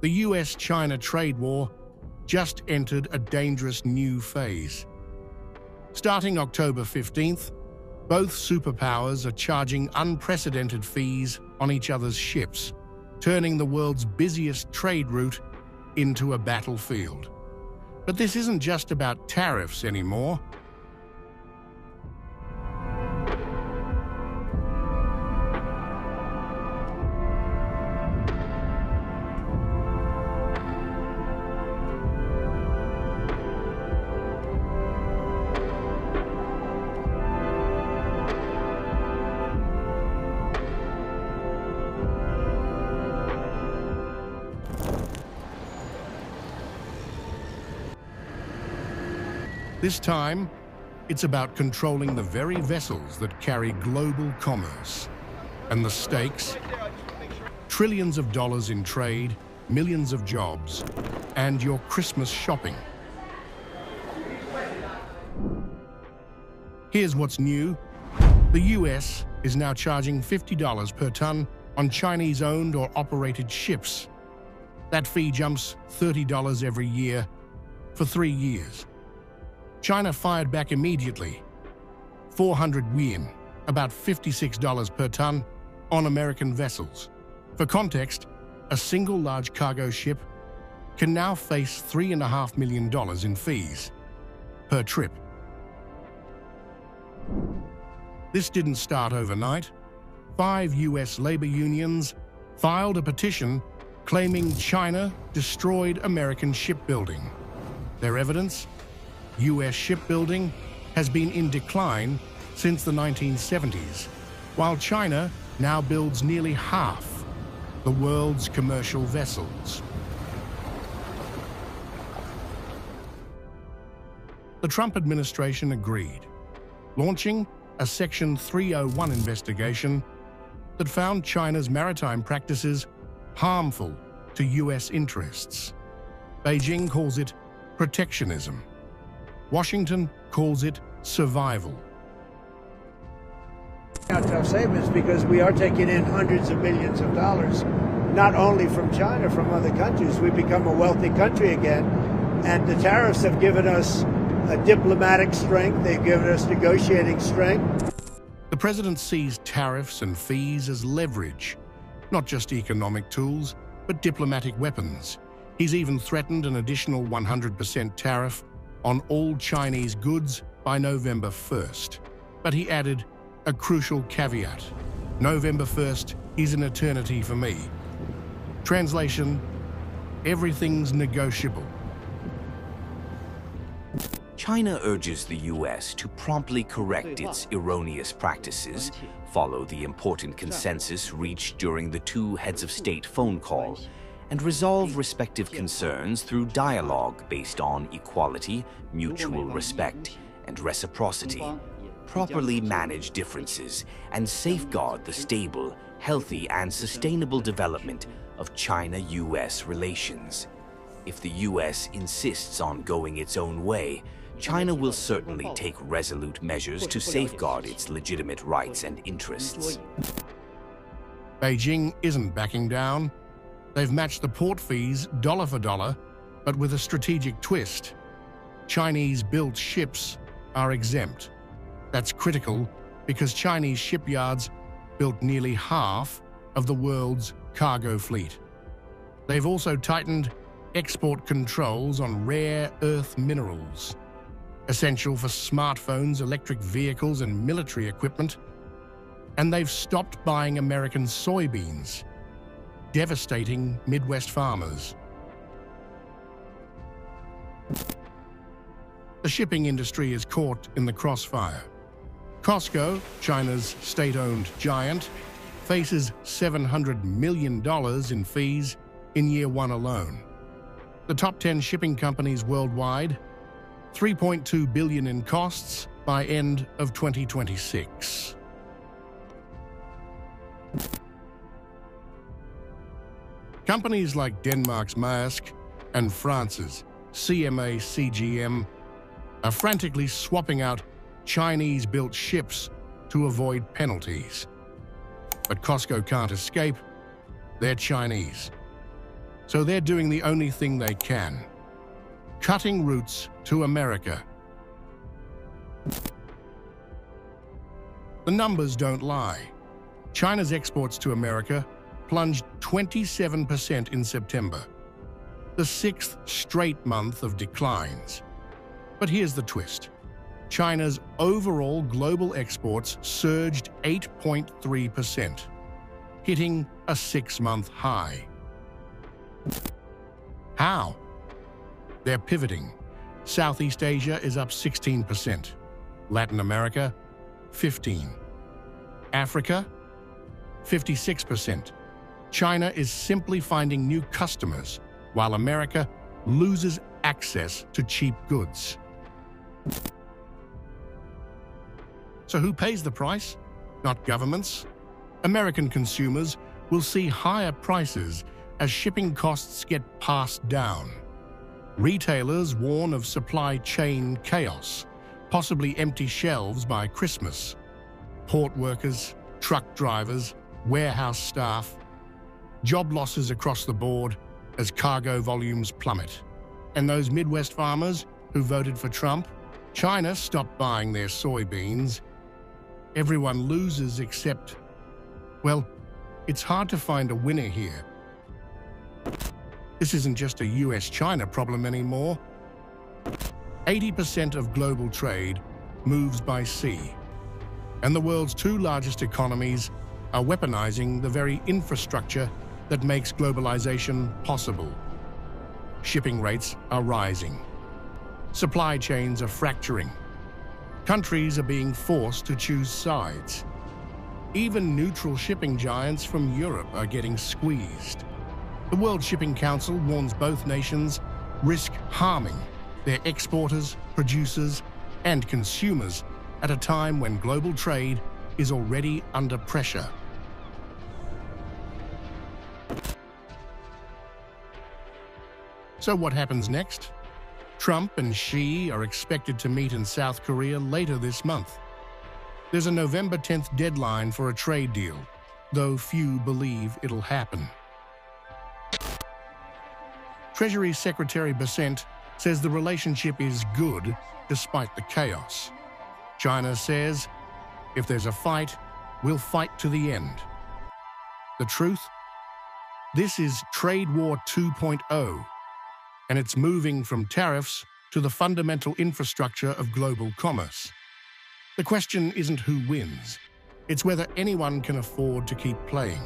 The US-China trade war just entered a dangerous new phase. Starting October 15th, both superpowers are charging unprecedented fees on each other's ships, turning the world's busiest trade route into a battlefield. But this isn't just about tariffs anymore. This time, it's about controlling the very vessels that carry global commerce. And the stakes? Trillions of dollars in trade, millions of jobs, and your Christmas shopping. Here's what's new. The US is now charging $50 per ton on Chinese-owned or operated ships. That fee jumps $30 every year for 3 years. China fired back immediately. 400 yuan, about $56 per ton, on American vessels. For context, a single large cargo ship can now face $3.5 million in fees per trip. This didn't start overnight. 5 US labor unions filed a petition claiming China destroyed American shipbuilding. Their evidence? US shipbuilding has been in decline since the 1970s, while China now builds nearly half the world's commercial vessels. The Trump administration agreed, launching a Section 301 investigation that found China's maritime practices harmful to US interests. Beijing calls it protectionism. Washington calls it survival. Tough savings because we are taking in hundreds of millions of dollars, not only from China, from other countries. We've become a wealthy country again, and the tariffs have given us a diplomatic strength. They've given us negotiating strength. The president sees tariffs and fees as leverage, not just economic tools, but diplomatic weapons. He's even threatened an additional 100% tariff on all Chinese goods by November 1st. But he added a crucial caveat. November 1st is an eternity for me. Translation: everything's negotiable. China urges the US to promptly correct its erroneous practices, follow the important consensus reached during the 2 heads of state phone call, and resolve respective concerns through dialogue based on equality, mutual respect, and reciprocity. Properly manage differences and safeguard the stable, healthy, and sustainable development of China-US relations. If the US insists on going its own way, China will certainly take resolute measures to safeguard its legitimate rights and interests. Beijing isn't backing down. They've matched the port fees dollar for dollar, but with a strategic twist. Chinese-built ships are exempt. That's critical because Chinese shipyards built nearly half of the world's cargo fleet. They've also tightened export controls on rare earth minerals, essential for smartphones, electric vehicles, and military equipment. And they've stopped buying American soybeans, devastating Midwest farmers. The shipping industry is caught in the crossfire. COSCO, China's state-owned giant, faces $700 million in fees in year 1 alone. The top 10 shipping companies worldwide, $3.2 billion in costs by end of 2026. Companies like Denmark's Maersk and France's CMA CGM are frantically swapping out Chinese-built ships to avoid penalties. But COSCO can't escape. They're Chinese. So they're doing the only thing they can: cutting routes to America. The numbers don't lie. China's exports to America plunged 27% in September, the 6th straight month of declines. But here's the twist. China's overall global exports surged 8.3%, hitting a 6-month high. How? They're pivoting. Southeast Asia is up 16%, Latin America, 15%, Africa, 56%. China is simply finding new customers, while America loses access to cheap goods. So who pays the price? Not governments. American consumers will see higher prices as shipping costs get passed down. Retailers warn of supply chain chaos, possibly empty shelves by Christmas. Port workers, truck drivers, warehouse staff, job losses across the board as cargo volumes plummet. And those Midwest farmers who voted for Trump, China stopped buying their soybeans. Everyone loses except, well, it's hard to find a winner here. This isn't just a US-China problem anymore. 80% of global trade moves by sea, and the world's two largest economies are weaponizing the very infrastructure that makes globalization possible. Shipping rates are rising. Supply chains are fracturing. Countries are being forced to choose sides. Even neutral shipping giants from Europe are getting squeezed. The World Shipping Council warns both nations risk harming their exporters, producers, and consumers at a time when global trade is already under pressure. So what happens next? Trump and Xi are expected to meet in South Korea later this month. There's a November 10th deadline for a trade deal, though few believe it'll happen. Treasury Secretary Bessent says the relationship is good despite the chaos. China says, if there's a fight, we'll fight to the end. The truth? This is Trade War 2.0, and it's moving from tariffs to the fundamental infrastructure of global commerce. The question isn't who wins, it's whether anyone can afford to keep playing.